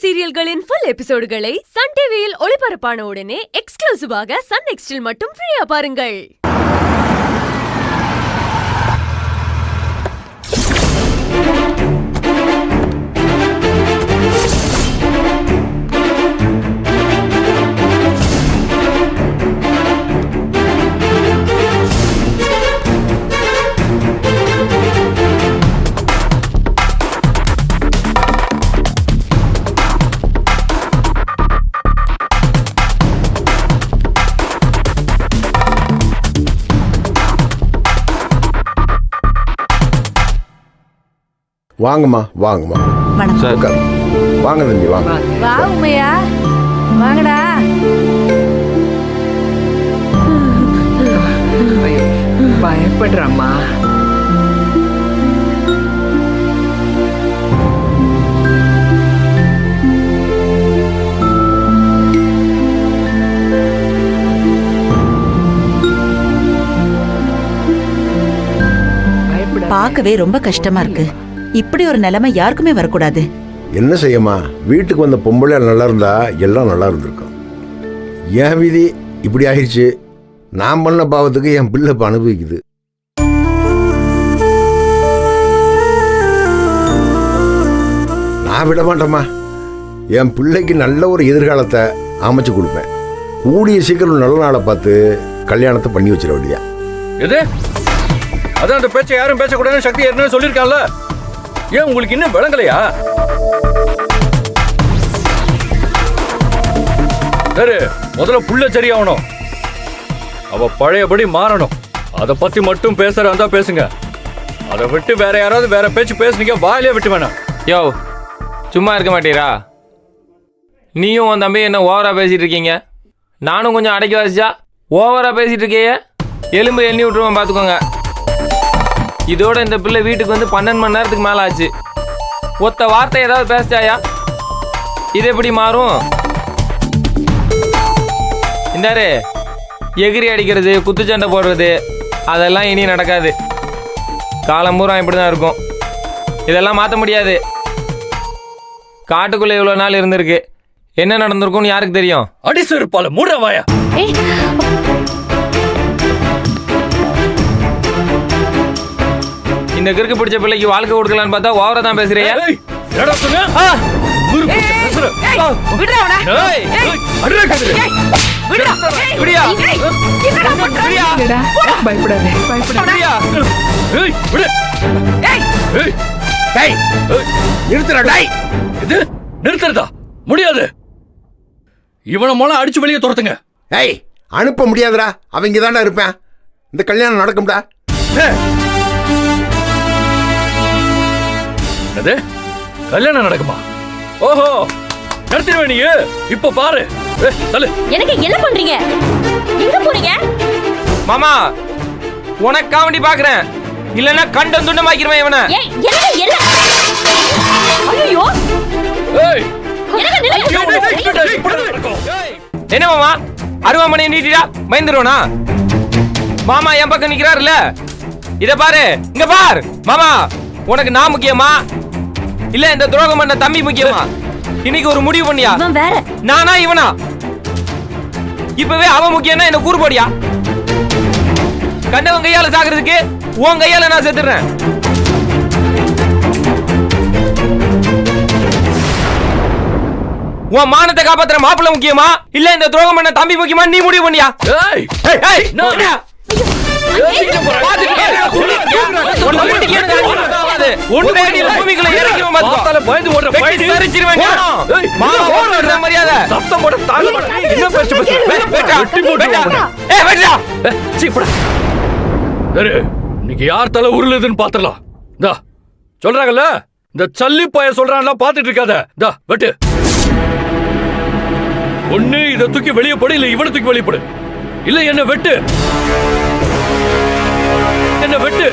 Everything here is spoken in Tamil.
சீரியல்களின் ஃபுல் எபிசோடுகளை சன் டிவியில் ஒளிபரப்பான உடனே எக்ஸ்க்ளூசிவாக சன் நெக்ஸ்டில் மட்டும் ஃப்ரீயா பாருங்கள். வாங்கம்மா வாங்கம்மா. வாங்க தம்பி வாங்க. வா உமையா, வாங்கடா. பயப்படுறம்மா. பார்க்கவே ரொம்ப கஷ்டமா இருக்கு. இப்படி ஒரு நிலைமை யாருக்குமே வரக்கூடாது. என்ன செய்யம்மா, வீட்டுக்கு வந்த பொம்பளை நல்லா இருந்தா எல்லாம் நல்லா இருந்திருக்கும். என் விதி இப்படி ஆயிடுச்சு. நான் பண்ண பாவத்துக்கு என் பிள்ளை இப்போ அனுபவிக்குது. நான் விட மாட்டேம்மா. என் பிள்ளைக்கு நல்ல ஒரு எதிர்காலத்தை அமைச்சு கொடுப்பேன். கூடிய சீக்கிரம் நல்ல நாளை பார்த்து கல்யாணத்தை பண்ணி வச்சிட வேண்டியா. எது அதான் அந்த பேச்சை யாரும் பேசக்கூடாதுன்னு சக்தி ஏற்கனவே சொல்லியிருக்கான்ல. ஏன் உங்களுக்கு இன்னும் விளங்கலையா? சரி, முதல்ல புள்ள சரியாகணும். அவ பழையபடி மாறணும். அதை பத்தி மட்டும் பேசுறதா பேசுங்க. அதை விட்டு வேற யாராவது வேற பேச்சு பேசுனீங்க வாயிலே விட்டு வேணாம். யோ, சும்மா இருக்க மாட்டீரா? நீயும் உன் தம்பி என்ன ஓவரா பேசிட்டு இருக்கீங்க. நானும் கொஞ்சம் அடக்கி வாசிச்சா ஓவரா பேசிட்டு இருக்கீங்க. எலும்பு எண்ணி விட்டுருவோம் பார்த்துக்கோங்க. இதோட இந்த பிள்ளை வீட்டுக்கு வந்து 12 மணி நேரத்துக்கு மேலே ஆச்சு. ஒத்த வார்த்தை ஏதாவது பேசிட்டாயா? இது எப்படி மாறும்? இந்தாரு, எகிரி அடிக்கிறது, குத்துச்சண்டை போடுறது அதெல்லாம் இனி நடக்காது. காலம் பூரா இப்படி தான் இருக்கும். இதெல்லாம் மாற்ற முடியாது. காட்டுக்குள்ளே இவ்வளோ நாள் இருந்திருக்கு. என்ன நடந்திருக்கும்னு யாருக்கு தெரியும்? அடிசிருப்பால மூட வாயா. இந்த கிறுக்கு பிடிச்ச பிள்ளைக்கு வாழ்க்கை கொடுக்கலான்னு பார்த்தா ஓவரா தான் பேசுறியா? நிறுத்துறதா முடியாது. இவனை மூலம் அடிச்சு வெளியே துரத்துங்க. ஏய், அனுப்ப முடியாதுடா. அவங்க தாண்டா இருப்பேன். இந்த கல்யாணம் நடக்கும்டா. அது கல்யாணம் நடக்குமா? ஓஹோ, நடத்திடுவே நீ. இப்ப பாரு. எனக்கு என்ன பண்றீங்க? எங்க போறீங்க? மாமா, உனக்கு காமெடி பாக்குறேன். இல்லன்னா கண்டம் துண்டமாக்கிடுவேன் இவனை. என்ன மாமா, அருவாமனையை நீட்டிடா பயந்துருவனா? மாமா என் பக்கம் நிக்கிறாருல்ல, இத பாரு, இங்க பார். மாமா, உனக்கு நான் முக்கியமா இல்ல இந்த துரோகம் பண்ண தம்பி முக்கியமா? இன்னைக்கு ஒரு முடிவு பண்ணியா? நானா இவனா? இப்பவே அவன் முக்கியம்னா என்ன கூறு போடியா? கண்டவன் கையால சாகிறதுக்கு உன் கையால நான் செத்துறேன். உன் மானத்தை காப்பாத்துற மாப்பிள்ள முக்கியமா இல்ல இந்த துரோகம் பண்ண தம்பி முக்கியமா? நீ முடிவு பண்ணியா? இன்னைக்கு யார் தலை உருளுதுன்னு பாத்துடலாம். சொல்றாங்கல்ல, இந்த சல்லி பைய சொல்றான்ல, பாத்துட்டு இருக்காத. வெட்டு. ஒண்ணு இதை தூக்கி வெளியே போடு, இல்ல இவனை தூக்கி வெளியே போடு, இல்ல என்ன வெட்டு. என்ன வெட்டு.